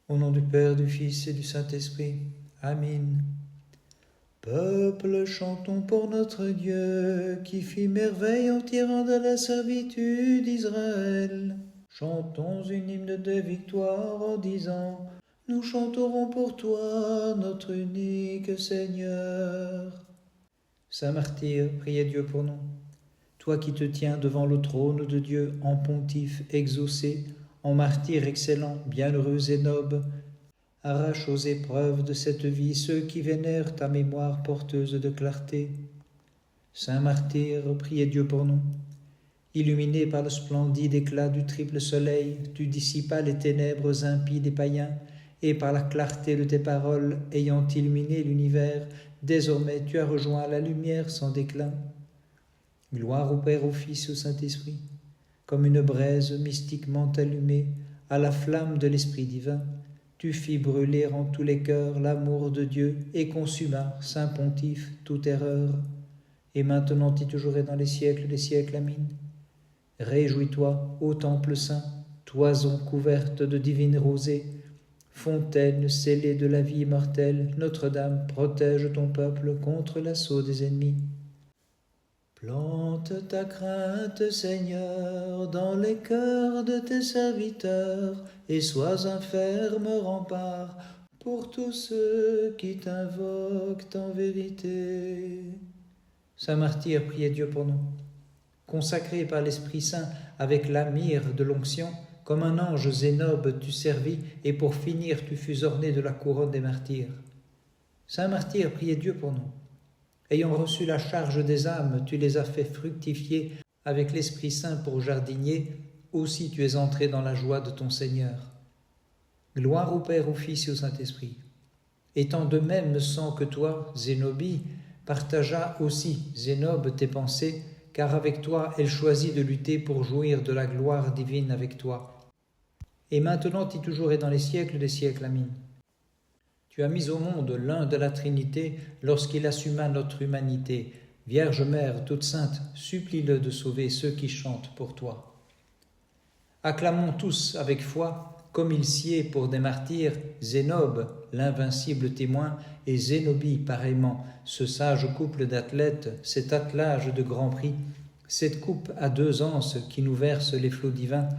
Au nom du Père, du Fils et du Saint-Esprit. Amen. Peuple, chantons pour notre Dieu, qui fit merveille en tirant de la servitude d'Israël. Chantons une hymne de victoire en disant: nous chanterons pour toi, notre unique Seigneur. Saint Martyr, priez Dieu pour nous. Toi qui te tiens devant le trône de Dieu en pontife exaucé, en martyr excellent, bienheureux Zénobe, arrache aux épreuves de cette vie ceux qui vénèrent ta mémoire porteuse de clarté. Saint Martyr, priez Dieu pour nous. Illuminé par le splendide éclat du triple soleil, tu dissipas les ténèbres impies des païens, et par la clarté de tes paroles, ayant illuminé l'univers, désormais tu as rejoint la lumière sans déclin. Gloire au Père, au Fils et au Saint-Esprit, comme une braise mystiquement allumée à la flamme de l'Esprit divin, tu fis brûler en tous les cœurs l'amour de Dieu et consumas, Saint Pontife, toute erreur. Et maintenant et toujours et dans les siècles des siècles. Amen. Réjouis-toi, ô Temple saint, toison couverte de divine rosée, fontaine scellée de la vie immortelle, Notre-Dame, protège ton peuple contre l'assaut des ennemis. Plante ta crainte, Seigneur, dans les cœurs de tes serviteurs, et sois un ferme rempart pour tous ceux qui t'invoquent en vérité. Saint Martyr, priez Dieu pour nous. Consacré par l'Esprit Saint avec la myrrhe de l'onction, comme un ange Zénobe tu servis, et pour finir tu fus orné de la couronne des martyrs. Saint Martyr, priez Dieu pour nous. Ayant reçu la charge des âmes, tu les as fait fructifier avec l'Esprit Saint pour jardinier, aussi tu es entré dans la joie de ton Seigneur. Gloire au Père, au Fils et au Saint-Esprit. Étant de même sang que toi, Zénobie, partagea aussi Zénobe tes pensées, car avec toi elle choisit de lutter pour jouir de la gloire divine avec toi. Et maintenant et toujours et dans les siècles des siècles. Amen. Tu as mis au monde l'un de la Trinité lorsqu'il assuma notre humanité. Vierge Mère toute sainte, supplie-le de sauver ceux qui chantent pour toi. Acclamons tous avec foi, comme il sied pour des martyrs, Zénobe, l'invincible témoin, et Zénobie pareillement, ce sage couple d'athlètes, cet attelage de grand prix, cette coupe à deux anses qui nous verse les flots divins.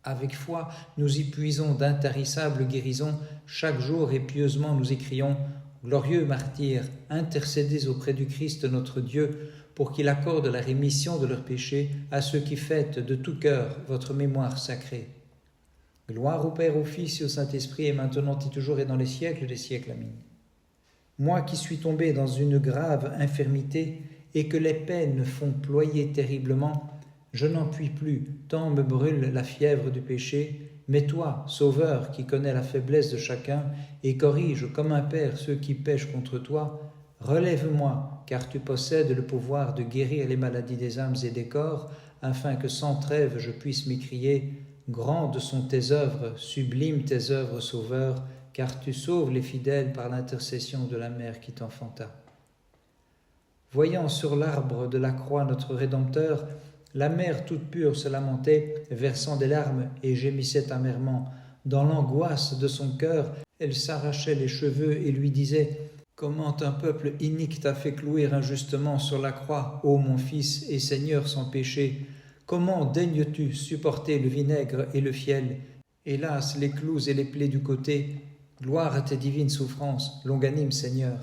Avec foi, nous y puisons d'intarissables guérisons, chaque jour et pieusement nous écrions: glorieux martyrs, intercédez auprès du Christ notre Dieu, pour qu'il accorde la rémission de leurs péchés à ceux qui fêtent de tout cœur votre mémoire sacrée. Gloire au Père, au Fils et au Saint-Esprit, et maintenant et toujours et dans les siècles des siècles. Amen. Moi qui suis tombé dans une grave infirmité, et que les peines font ployer terriblement, je n'en puis plus, tant me brûle la fièvre du péché, mais toi, Sauveur, qui connais la faiblesse de chacun, et corrige comme un père ceux qui pêchent contre toi, relève-moi, car tu possèdes le pouvoir de guérir les maladies des âmes et des corps, afin que sans trêve je puisse m'écrier: grandes sont tes œuvres, sublimes tes œuvres, Sauveur, car tu sauves les fidèles par l'intercession de la mère qui t'enfanta. Voyant sur l'arbre de la croix notre Rédempteur, la mère toute pure se lamentait, versant des larmes, et gémissait amèrement. Dans l'angoisse de son cœur, elle s'arrachait les cheveux et lui disait: comment un peuple inique t'a fait clouer injustement sur la croix, ô mon Fils et Seigneur sans péché? Comment daignes-tu supporter le vinaigre et le fiel? Hélas, les clous et les plaies du côté. Gloire à tes divines souffrances, longanime Seigneur.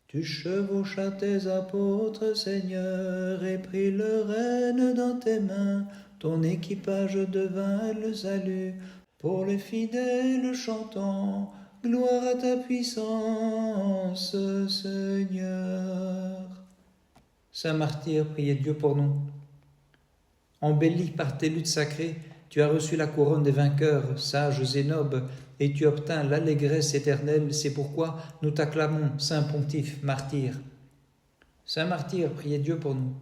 Tu chevauchas tes apôtres, Seigneur, et pris le règne dans tes mains. Ton équipage devint le salut, pour les fidèles chantants. Gloire à ta puissance, Seigneur. Saint Martyr, priez Dieu pour nous. Embelli par tes luttes sacrées, tu as reçu la couronne des vainqueurs, sage Zénobe, et tu obtins l'allégresse éternelle. C'est pourquoi nous t'acclamons, Saint Pontife, martyr. Saint Martyr, priez Dieu pour nous.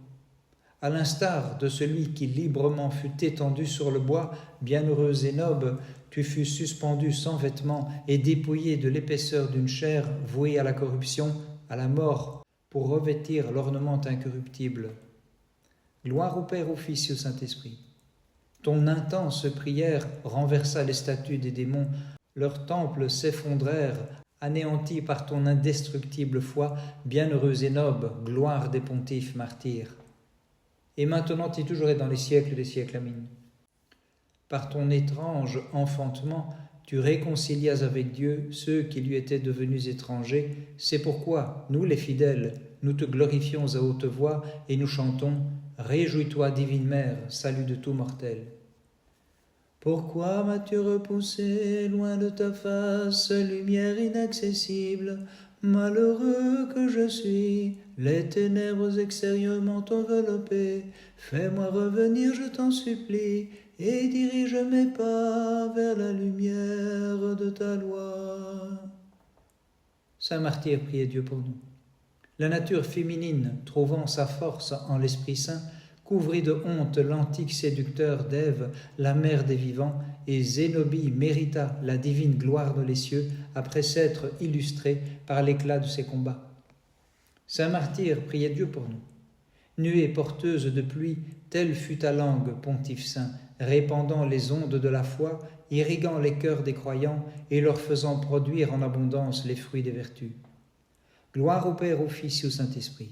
À l'instar de celui qui librement fut étendu sur le bois, bienheureux Zénobe, tu fus suspendu sans vêtements et dépouillé de l'épaisseur d'une chair vouée à la corruption, à la mort, pour revêtir l'ornement incorruptible. Gloire au Père, au Fils et au Saint-Esprit. Ton intense prière renversa les statues des démons, Leurs temples s'effondrèrent, anéantis par ton indestructible foi, bienheureux Zénobe, gloire des pontifes martyrs. Et maintenant et toujours et dans les siècles des siècles. Amen. Par ton étrange enfantement, tu réconcilias avec Dieu ceux qui lui étaient devenus étrangers. C'est pourquoi, nous les fidèles, nous te glorifions à haute voix et nous chantons « Réjouis-toi, divine Mère, salut de tout mortel ». Pourquoi m'as-tu repoussé loin de ta face, lumière inaccessible? Malheureux que je suis, les ténèbres extérieures m'ont enveloppé. Fais-moi revenir, je t'en supplie, et dirige mes pas vers la lumière de ta loi. Saint Martyr, priez Dieu pour nous. La nature féminine, trouvant sa force en l'Esprit Saint, couvrit de honte l'antique séducteur d'Ève, la mère des vivants, et Zénobie mérita la divine gloire dans les cieux après s'être illustrée par l'éclat de ses combats. Saint Martyr, priez Dieu pour nous. Nuée porteuse de pluie, telle fut ta langue, pontife saint, répandant les ondes de la foi, irriguant les cœurs des croyants et leur faisant produire en abondance les fruits des vertus. Gloire au Père, au Fils et au Saint-Esprit.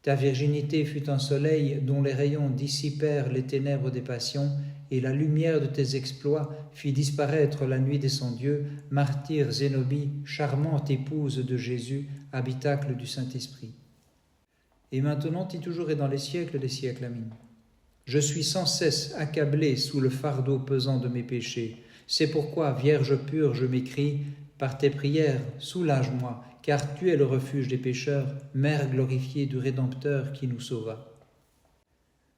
Ta virginité fut un soleil dont les rayons dissipèrent les ténèbres des passions, et la lumière de tes exploits fit disparaître la nuit des sans-dieux, martyre Zénobie, charmante épouse de Jésus, habitacle du Saint-Esprit. Et maintenant et toujours et dans les siècles des siècles. Amen. Je suis sans cesse accablé sous le fardeau pesant de mes péchés. C'est pourquoi, Vierge pure, je m'écrie, par tes prières, soulage-moi, car tu es le refuge des pécheurs, Mère glorifiée du Rédempteur qui nous sauva.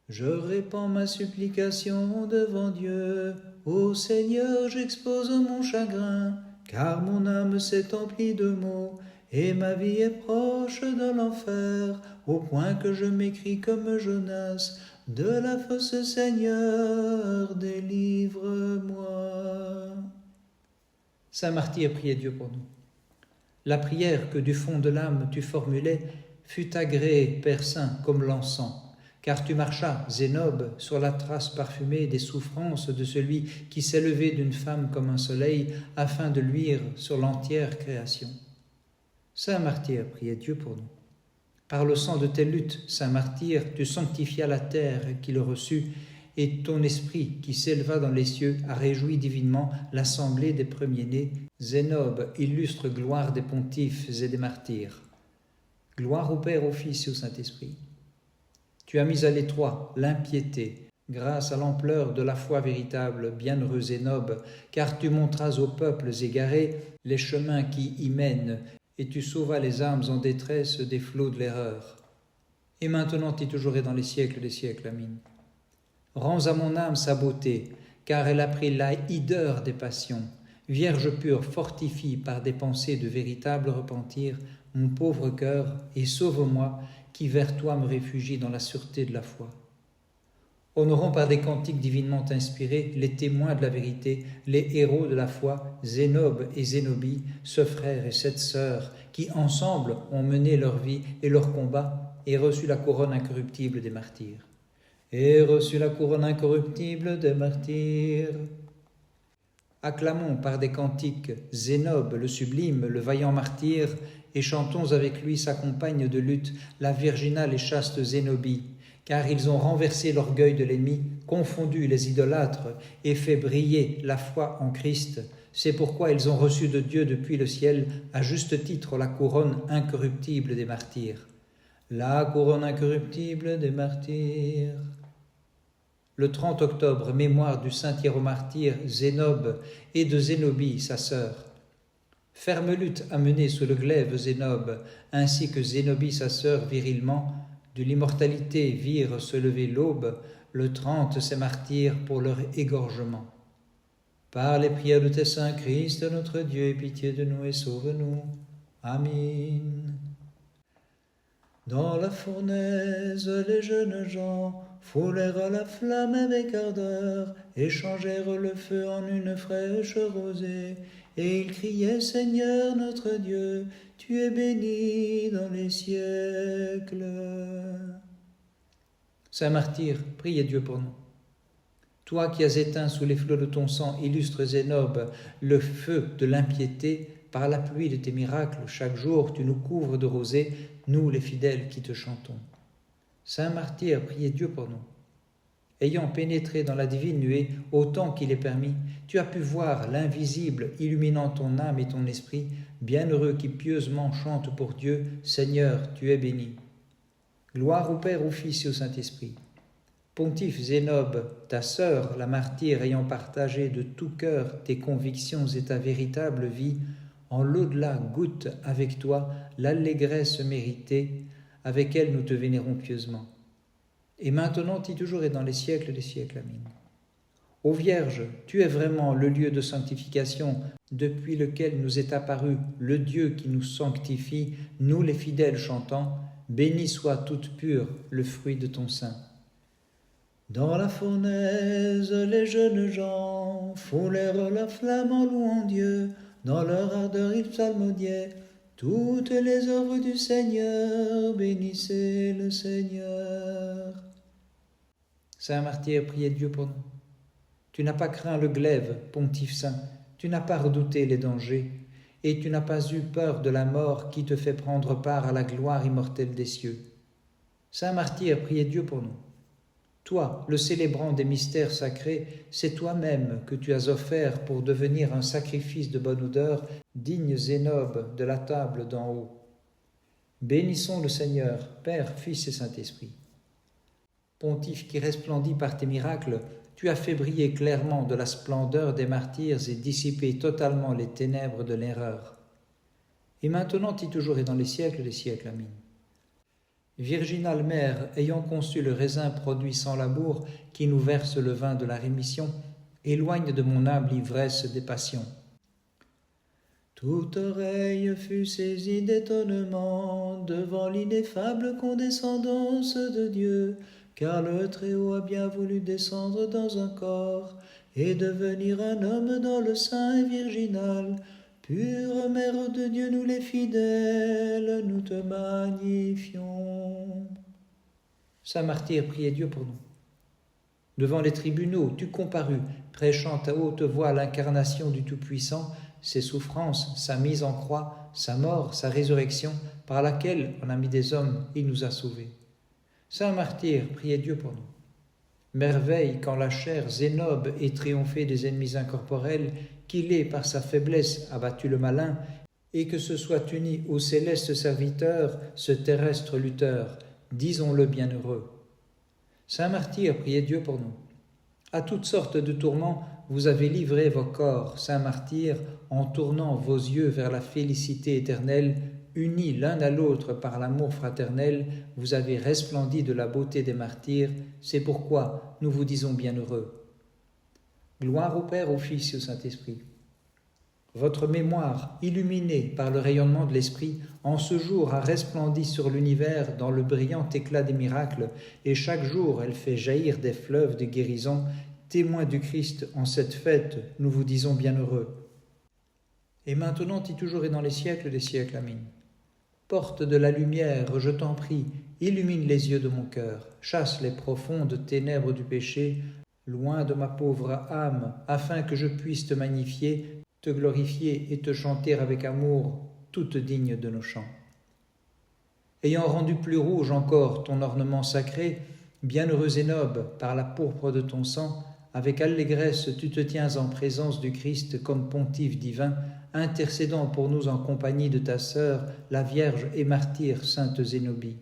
Je répands ma supplication devant Dieu. Ô Seigneur, j'expose mon chagrin, car mon âme s'est emplie de maux, et ma vie est proche de l'enfer, au point que je m'écrie comme Jonas, de la fosse Seigneur, délivre-moi. Saint Martyr, priez Dieu pour nous. La prière que du fond de l'âme tu formulais fut agréée, Père Saint, comme l'encens, car tu marchas, Zénobe, sur la trace parfumée des souffrances de celui qui s'est levé d'une femme comme un soleil, afin de luire sur l'entière création. Saint Martyr, priez Dieu pour nous. Par le sang de tes luttes, Saint Martyr, tu sanctifias la terre qui le reçut, et ton esprit qui s'éleva dans les cieux a réjoui divinement l'assemblée des premiers-nés, Zénobe, illustre gloire des pontifes et des martyrs. Gloire au Père, au Fils et au Saint-Esprit. Tu as mis à l'étroit l'impiété, grâce à l'ampleur de la foi véritable, bienheureux Zénobe, car tu montras aux peuples égarés les chemins qui y mènent, et tu sauvas les âmes en détresse des flots de l'erreur. Et maintenant et toujours et dans les siècles des siècles. Amen. Rends à mon âme sa beauté, car elle a pris la hideur des passions. Vierge pure, fortifie par des pensées de véritable repentir mon pauvre cœur, et sauve-moi, qui vers toi me réfugie dans la sûreté de la foi. Honorons par des cantiques divinement inspirés les témoins de la vérité, les héros de la foi, Zénobe et Zénobie, ce frère et cette sœur, qui ensemble ont mené leur vie et leur combat et reçu la couronne incorruptible des martyrs. Et reçu la couronne incorruptible des martyrs. Acclamons par des cantiques Zénobe le sublime, le vaillant martyr, et chantons avec lui sa compagne de lutte, la virginale et chaste Zénobie, car ils ont renversé l'orgueil de l'ennemi, confondu les idolâtres et fait briller la foi en Christ. C'est pourquoi ils ont reçu de Dieu depuis le ciel, à juste titre, la couronne incorruptible des martyrs. La couronne incorruptible des martyrs. Le 30 octobre, mémoire du saint hiéromartyr Zénobe et de Zénobie, sa sœur. Ferme lutte à mener sous le glaive Zénobe, ainsi que Zénobie, sa sœur, virilement, de l'immortalité virent se lever l'aube, le 30 ces martyrs pour leur égorgement. Par les prières de tes saints, Christ, notre Dieu, aie pitié de nous et sauve-nous. Amen. Dans la fournaise, les jeunes gens foulèrent la flamme avec ardeur, échangèrent le feu en une fraîche rosée, et ils criaient, Seigneur notre Dieu, tu es béni dans les siècles. Saint Martyr, priez Dieu pour nous. toi qui as éteint sous les flots de ton sang, illustre Zénobe, le feu de l'impiété, par la pluie de tes miracles, chaque jour tu nous couvres de rosée, nous les fidèles qui te chantons. Saint martyr, priez Dieu pour nous. Ayant pénétré dans la divine nuée, autant qu'il est permis, tu as pu voir l'invisible illuminant ton âme et ton esprit, bienheureux qui pieusement chante pour Dieu, Seigneur, tu es béni. Gloire au Père, au Fils et au Saint-Esprit. Pontife Zénobe, ta sœur, la martyre, ayant partagé de tout cœur tes convictions et ta véritable vie, en l'au-delà goûte avec toi l'allégresse méritée, avec elle nous te vénérons pieusement. Et maintenant et toujours et dans les siècles des siècles. Amen. Ô Vierge, tu es vraiment le lieu de sanctification, depuis lequel nous est apparu le Dieu qui nous sanctifie, nous les fidèles chantants, béni soit toute pure le fruit de ton sein. Dans la fournaise, les jeunes gens foulèrent la flamme en louant Dieu, dans leur ardeur ils psalmodiaient toutes les œuvres du Seigneur, bénissez le Seigneur. Saint martyr, priez Dieu pour nous. Tu n'as pas craint le glaive, pontife saint, tu n'as pas redouté les dangers, et tu n'as pas eu peur de la mort qui te fait prendre part à la gloire immortelle des cieux. Saint martyr, priez Dieu pour nous. Toi, le célébrant des mystères sacrés, c'est toi-même que tu as offert pour devenir un sacrifice de bonne odeur, digne Zénobe de la table d'en haut. Bénissons le Seigneur, Père, Fils et Saint-Esprit. Pontife qui resplendit par tes miracles, tu as fait briller clairement de la splendeur des martyrs et dissipé totalement les ténèbres de l'erreur. Et maintenant et toujours et dans les siècles des siècles. Amen. Virginale Mère, ayant conçu le raisin produit sans labour, qui nous verse le vin de la rémission, éloigne de mon âme l'ivresse des passions. Toute oreille fut saisie d'étonnement devant l'ineffable condescendance de Dieu, car le Très-Haut a bien voulu descendre dans un corps et devenir un homme dans le sein virginal. Pure Mère de Dieu, nous les fidèles, nous te magnifions. Saint martyr, priez Dieu pour nous. Devant les tribunaux, tu comparus, prêchant à haute voix l'incarnation du Tout-Puissant, ses souffrances, sa mise en croix, sa mort, sa résurrection, par laquelle, en ami des hommes, il nous a sauvés. Saint martyr, priez Dieu pour nous. Merveille quand la chair Zénobe ait triomphé des ennemis incorporels, qu'il ait par sa faiblesse abattu le malin, et que se soit uni au céleste serviteur ce terrestre lutteur, disons-le bienheureux. Saint martyr, priez Dieu pour nous. À toutes sortes de tourments, vous avez livré vos corps, saint martyr, en tournant vos yeux vers la félicité éternelle, unis l'un à l'autre par l'amour fraternel, vous avez resplendi de la beauté des martyrs, c'est pourquoi nous vous disons bienheureux. Gloire au Père, au Fils et au Saint-Esprit. Votre mémoire, illuminée par le rayonnement de l'Esprit, en ce jour a resplendi sur l'univers dans le brillant éclat des miracles, et chaque jour elle fait jaillir des fleuves de guérison. Témoins du Christ en cette fête, nous vous disons bienheureux. Et maintenant et toujours et dans les siècles des siècles. Amen. Porte de la lumière, je t'en prie, illumine les yeux de mon cœur, chasse les profondes ténèbres du péché, loin de ma pauvre âme, afin que je puisse te magnifier, te glorifier et te chanter avec amour, toute digne de nos chants. Ayant rendu plus rouge encore ton ornement sacré, bienheureux Zénobe, par la pourpre de ton sang, avec allégresse tu te tiens en présence du Christ comme pontife divin, intercédant pour nous en compagnie de ta sœur, la Vierge et martyre sainte Zénobie.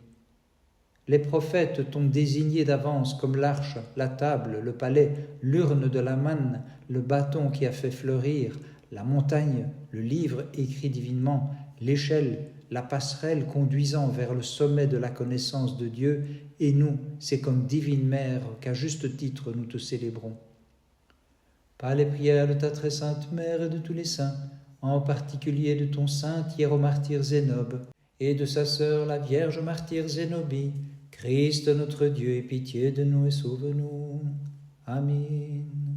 Les prophètes t'ont désigné d'avance comme l'arche, la table, le palais, l'urne de la manne, le bâton qui a fait fleurir, la montagne, le livre écrit divinement, l'échelle, la passerelle conduisant vers le sommet de la connaissance de Dieu, et nous, c'est comme divine mère qu'à juste titre nous te célébrons. Par les prières de ta très sainte mère et de tous les saints, en particulier de ton saint hiéromartyr Zénobe et de sa sœur la Vierge martyre Zénobie, Christ notre Dieu, aie pitié de nous et sauve-nous. Amen.